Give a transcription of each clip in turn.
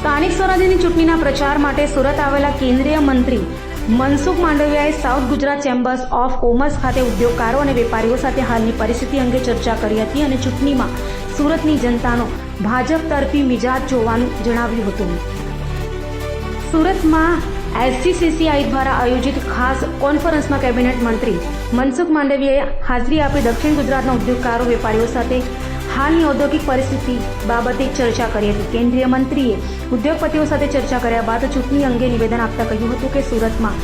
સ્થાનિક સ્વરાજ્યની ચૂંટણીના પ્રચાર માટે સુરત આવેલા કેન્દ્રીય મંત્રી મનસુખ માંડવિયાએ south Gujarat chambers of commerce ખાતે ઉદ્યોગકારો અને વેપારીઓ સાથે હાલની પરિસ્થિતિ અંગે ચર્ચા કરી હતી અને ચૂંટણીમાં સુરતની જનતાનો ભાજપ તરફી મિજાજ જોવાનું જણાવ્યું હતું. સુરતમાં SGCCI દ્વારા આયોજિત ખાસ કોન્ફરન્સમાં કેબિનેટ મંત્રી મનસુખ માંડવિયાએ હાજરી આપી દક્ષિણ ગુજરાતના ઉદ્યોગકારો વેપારીઓ સાથે હાલની ઔદ્યોગિક પરિસ્થિતિ બાબતે ચર્ચા કરી હતી. કેન્દ્રીય મંત્રીએ ઉદ્યોગપતિઓ સાથે ચર્ચા કર્યા બાદ ચૂંટણી અંગે નિવેદન આપતા કહ્યું હતું કે સુરતમાં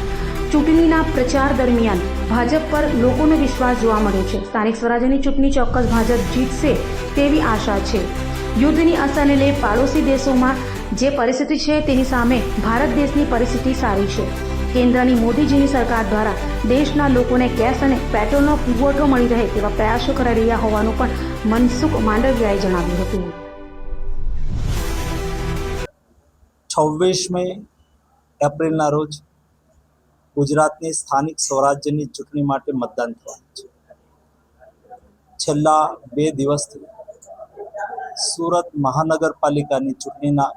ચૂંટણીના પ્રચાર દરમિયાન ભાજપ પર લોકોનો વિશ્વાસ જોવા મળ્યો છે. સ્થાનિક સ્વરાજ્યની ચૂંટણી ચોક્કસ ભાજપ જીતશે તેવી આશા છે. યુદ્ધની અસરને લઈ પાડોશી દેશોમાં જે પરિસ્થિતિ છે તેની સામે ભારત દેશની પરિસ્થિતિ સારી છે. કેન્દ્રની મોદીજીની સરકાર દ્વારા દેશના લોકોને ગેસ અને પેટ્રોલનો પુરવઠો મળી રહે તેવા પ્રયાસો કરી રહ્યા હોવાનું પણ મનસુખ માંડવિયાએ જણાવ્યું હતું. 26મી એપ્રિલના રોજ ગુજરાતની સ્થાનિક સ્વરાજ્યની ચૂંટણી માટે મતદાન થવાનું છે. છેલ્લા 2 દિવસથી સુરત મહાનગરપાલિકાની ચૂંટણીના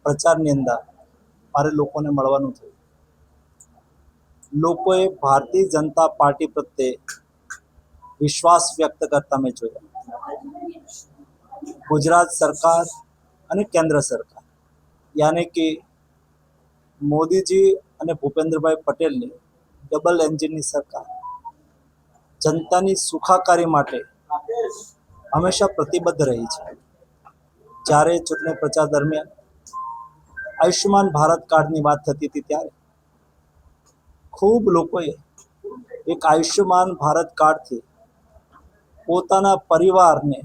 પ્રચારની અંદર મારે લોકોને મળવાનું થયું. લોકોએ ભારતીય જનતા પાર્ટી પ્રત્યે વિશ્વાસ વ્યક્ત કરતા મેં જોયા. ગુજરાત સરકાર અને કેન્દ્ર સરકાર યાની કે મોદીજી અને ભૂપેન્દ્રભાઈ પટેલની ડબલ એન્જિનની સરકાર જનતાની સુખાકારી માટે હંમેશા પ્રતિબદ્ધ રહી છે. જ્યારે ચૂંટણી પ્રચાર દરમિયાન આયુષ્યમાન ભારત કાર્ડની વાત થતી હતી ત્યારે ખૂબ લોકોએ એક આયુષ્યમાન ભારત કાર્ડથી પોતાના પરિવારને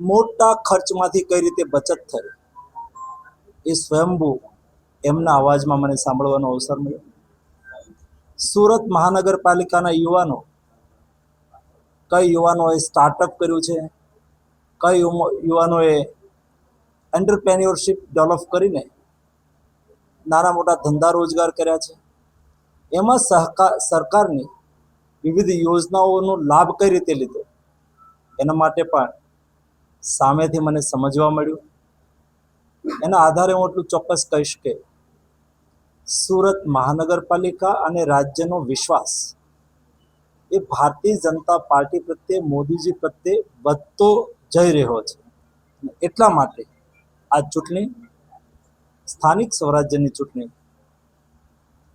મોટા ખર્ચમાંથી કઈ રીતે બચત થઈ એ સ્વયંભૂ એમના અવાજમાં મને સાંભળવાનો અવસર મળ્યો. સુરત મહાનગરપાલિકાના યુવાનો, કઈ યુવાનોએ સ્ટાર્ટઅપ કર્યું છે, કઈ યુવાનોએ એન્ટરપ્રેન્યોરશિપ ડેવલપ કરીને નાના મોટા ધંધા રોજગાર કર્યા છે. એમાં સરકારની વિવિધ યોજનાઓનો લાભ કઈ રીતે લીધો એના માટે પણ સામેથી મને સમજવા મળ્યું. એના આધારે હું એટલું ચોક્કસ કહીશ કે સુરત મહાનગરપાલિકા અને રાજ્યનો વિશ્વાસ એ ભારતીય જનતા પાર્ટી પ્રત્યે, મોદીજી પ્રત્યે વધતો જઈ રહ્યો છે. એટલા માટે આ ચૂંટણી, સ્થાનિક સ્વરાજ્યની ચૂંટણી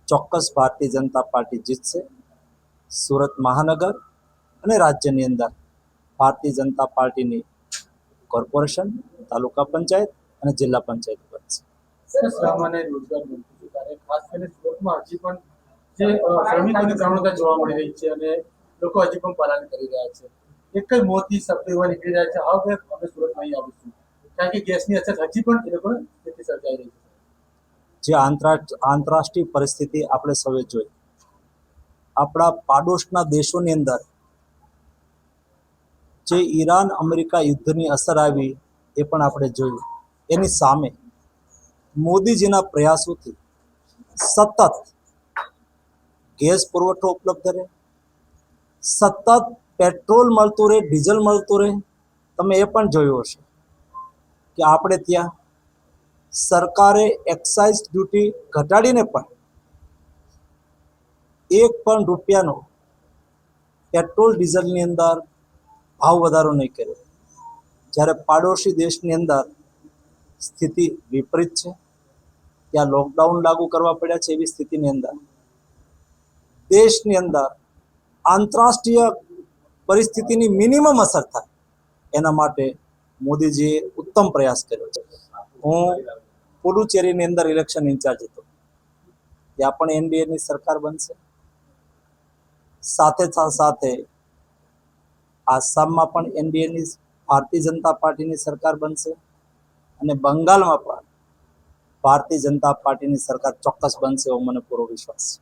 ચોક્કસ ભારતીય જનતા પાર્ટી જીતશે. સુરત મહાનગર અને રાજ્યની અંદર ભારતીય જનતા પાર્ટીની કોર્પોરેશન, તાલુકા પંચાયત અને જિલ્લા પંચાયત બનશે. સામાન્ય રોજગાર મંત્રી ખાસ કરીને સુરતમાં હજી પણ જે શ્રમિકોની પ્રવણતા જોવા મળી રહી છે અને લોકો હજી પણ પલાયન કરી રહ્યા છે. એક જ મોદી શબ્દ એવા નીકળી રહ્યા છે, હવે અમે સુરત નહીં આવીશું, કારણ કે ગેસની અછત હજી પણ એ લોકોને સ્થિતિ સર્જાઈ રહી છે. જે આંતરરાષ્ટ્રીય પરિસ્થિતિ આપણે સૌએ જોઈ, આપણા પાડોશના દેશોની અંદર જે ઈરાન અમેરિકા યુદ્ધની અસર આવી એ પણ આપણે જોયું. એની સામે મોદીજીના પ્રયાસોથી સતત ગેસ પુરવઠો ઉપલબ્ધ રહે, સતત પેટ્રોલ મળતું રહે, ડીઝલ મળતું રહે. તમે એ પણ જોયું હશે કે આપણે ત્યાં સરકારે એક્સાઇઝ ડ્યુટી ઘટાડીને પણ 1 પણ રૂપિયાનો પેટ્રોલ ડીઝલની અંદર ભાવ વધારો નહીં કર્યો. જ્યારે પાડોશી દેશની અંદર સ્થિતિ વિપરીત છે, ત્યાં લોકડાઉન લાગુ કરવા પડ્યા છે. એવી સ્થિતિની અંદર દેશની અંદર આંતરરાષ્ટ્રીય પરિસ્થિતિની મિનિમમ અસર થાય એના માટે મોદીજીએ ઉત્તમ પ્રયાસ કર્યો છે. હું પુડુચેરીની અંદર ઇલેક્શન ઇન્ચાર્જ હતો, ત્યાં પણ એનડીએની સરકાર બનશે. સાથે આસામમાં પણ એનડીએની ભારતીય જનતા પાર્ટીની સરકાર બનશે અને બંગાળમાં પણ ભારતીય જનતા પાર્ટીની સરકાર ચોક્કસ બનશે એવો મને પૂરો વિશ્વાસ છે.